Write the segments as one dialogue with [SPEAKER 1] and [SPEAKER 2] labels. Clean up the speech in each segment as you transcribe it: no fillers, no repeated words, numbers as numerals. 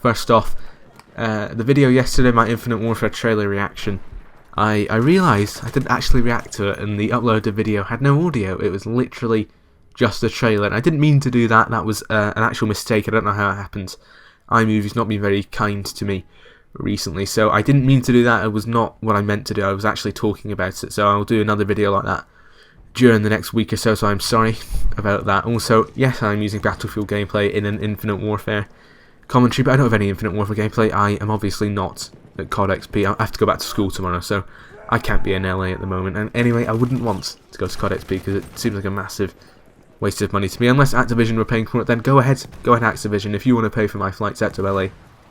[SPEAKER 1] First off, the video yesterday, my Infinite Warfare trailer reaction, I realised I didn't actually react to it, and the uploaded video had no audio. It was literally just a trailer, and I didn't mean to do that. That was an actual mistake. I don't know how it happened. iMovie's not been very kind to me recently, so I didn't mean to do that. It was not what I meant to do. I was actually talking about it, so I'll do another video like that during the next week or so, I'm sorry about that. Also, yes, I'm using Battlefield gameplay in an Infinite Warfare commentary, but I don't have any Infinite Warfare gameplay. I am obviously not at COD XP. I have to go back to school tomorrow, so I can't be in LA at the moment. And anyway, I wouldn't want to go to COD XP because it seems like a massive waste of money to me. Unless Activision were paying for it, then go ahead Activision. If you want to pay for my flights out to LA,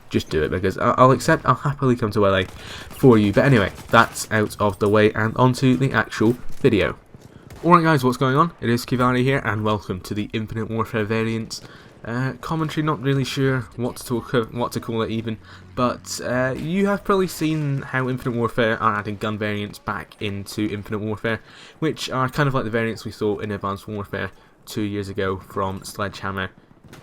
[SPEAKER 1] just do it, because I'll happily come to LA for you. But anyway, that's out of the way, and onto the actual video. Alright guys, what's going on? It is Kivari here, and welcome to the Infinite Warfare variants. Commentary, not really sure what to call it even, but you have probably seen how Infinite Warfare are adding gun variants back into Infinite Warfare, which are kind of like the variants we saw in Advanced Warfare 2 years ago from Sledgehammer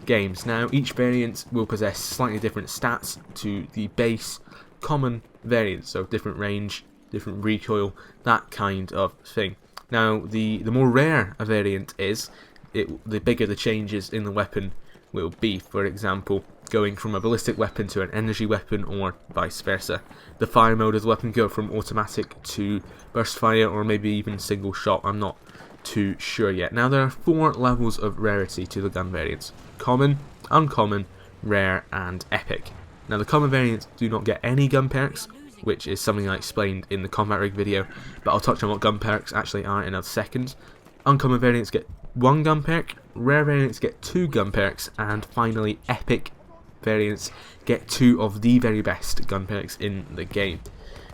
[SPEAKER 1] Games. Now, each variant will possess slightly different stats to the base common variant, so different range, different recoil, that kind of thing. Now, the more rare a variant is, the bigger the changes in the weapon will be. For example, going from a ballistic weapon to an energy weapon, or vice versa. The fire mode of the weapon go from automatic to burst fire, or maybe even single shot. I'm not too sure yet. Now, there are 4 levels of rarity to the gun variants: common, uncommon, rare, and epic. Now, the common variants do not get any gun perks, which is something I explained in the combat rig video, but I'll touch on what gun perks actually are in a second. Uncommon variants get 1 gun perk, rare variants get 2 gun perks, and finally epic variants get 2 of the very best gun perks in the game.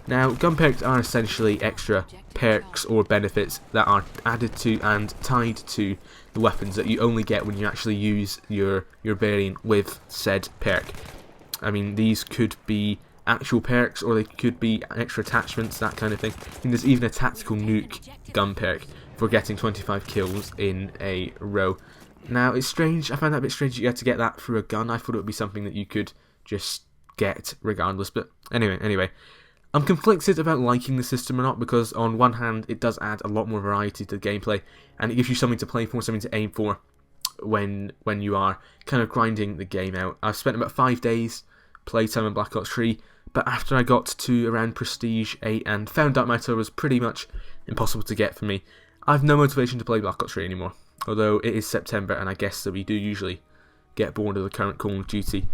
[SPEAKER 1] Now, gun perks are essentially extra perks or benefits that are added to and tied to the weapons that you only get when you actually use your variant with said perk. I mean, these could be actual perks, or they could be extra attachments, that kind of thing. And there's even a tactical nuke gun perk for getting 25 kills in a row. Now, it's strange, I found that a bit strange that you had to get that through a gun. I thought it would be something that you could just get regardless, but anyway. I'm conflicted about liking the system or not, because on one hand it does add a lot more variety to the gameplay, and it gives you something to play for, something to aim for when you are kind of grinding the game out. I've spent about 5 days playtime in Black Ops 3, but after I got to around Prestige 8 and found out Meta was pretty much impossible to get for me, I've no motivation to play Black Ops 3 anymore. Although it is September, and I guess that we do usually get bored of the current Call of Duty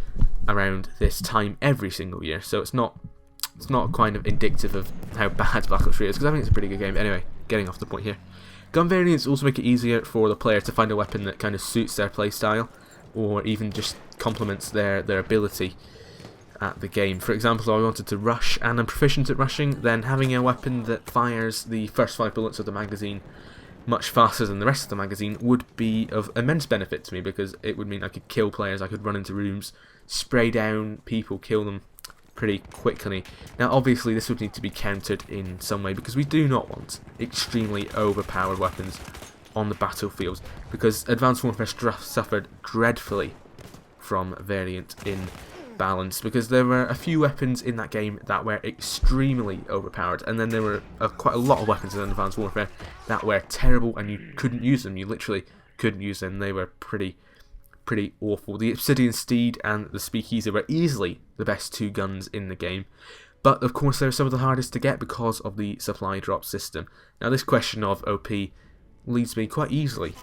[SPEAKER 1] around this time every single year, so it's not kind of indicative of how bad Black Ops 3 is, because I think it's a pretty good game. Anyway, getting off the point here. Gun variants also make it easier for the player to find a weapon that kind of suits their playstyle, or even just complements their ability at the game. For example, if I wanted to rush and I'm proficient at rushing, then having a weapon that fires the first 5 bullets of the magazine much faster than the rest of the magazine would be of immense benefit to me, because it would mean I could kill players, I could run into rooms, spray down people, kill them pretty quickly. Now, obviously this would need to be countered in some way, because we do not want extremely overpowered weapons on the battlefield, because Advanced Warfare suffered dreadfully from variant imbalance, because there were a few weapons in that game that were extremely overpowered, and then there were quite a lot of weapons in Advanced Warfare that were terrible and you couldn't use them. You literally couldn't use them. They were pretty awful. The Obsidian Steed and the Speakeasy were easily the best 2 guns in the game, but of course they're some of the hardest to get because of the supply drop system. Now, this question of OP leads me quite easily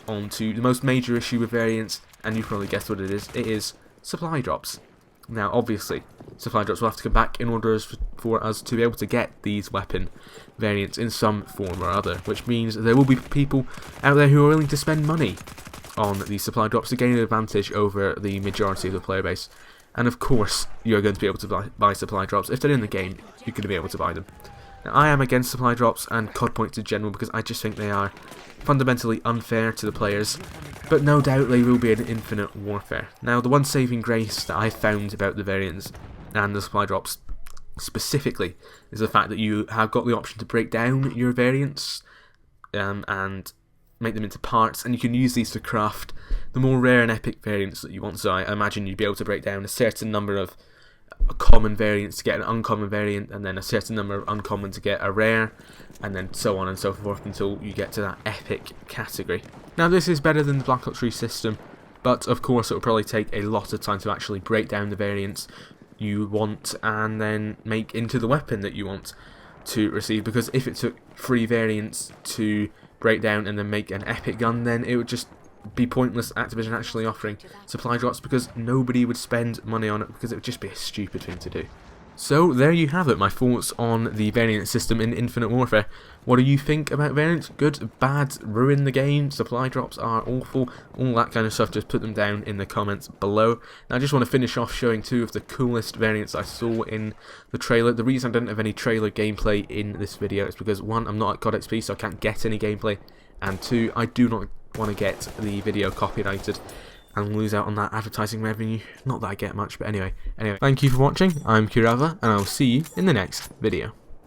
[SPEAKER 1] onto the most major issue with variants, and you probably guessed what it is. It is supply drops. Now, obviously, supply drops will have to come back in order for us to be able to get these weapon variants in some form or other, which means there will be people out there who are willing to spend money on these supply drops to gain an advantage over the majority of the player base. And of course, you're going to be able to buy supply drops. If they're in the game, you're going to be able to buy them. Now, I am against supply drops and COD points in general, because I just think they are fundamentally unfair to the players, but no doubt they will be in Infinite Warfare. Now, the one saving grace that I found about the variants and the supply drops specifically is the fact that you have got the option to break down your variants and make them into parts, and you can use these to craft the more rare and epic variants that you want. So I imagine you'd be able to break down a certain number of common variants to get an uncommon variant, and then a certain number of uncommon to get a rare, and then so on and so forth until you get to that epic category. Now this is better than the Black Ops 3 system, but of course it will probably take a lot of time to actually break down the variants you want and then make into the weapon that you want to receive, because if it took 3 variants to break down and then make an epic gun, then it would just be pointless Activision actually offering supply drops, because nobody would spend money on it, because it would just be a stupid thing to do. So there you have it, my thoughts on the variant system in Infinite Warfare. What do you think about variants? Good, bad, ruin the game, supply drops are awful, all that kind of stuff. Just put them down in the comments below. Now I just want to finish off showing 2 of the coolest variants I saw in the trailer. The reason I didn't have any trailer gameplay in this video is because 1, I'm not at God XP, so I can't get any gameplay, and 2, I do not want to get the video copyrighted and lose out on that advertising revenue. Not that I get much, but anyway, thank you for watching. I'm Kurava, and I'll see you in the next video.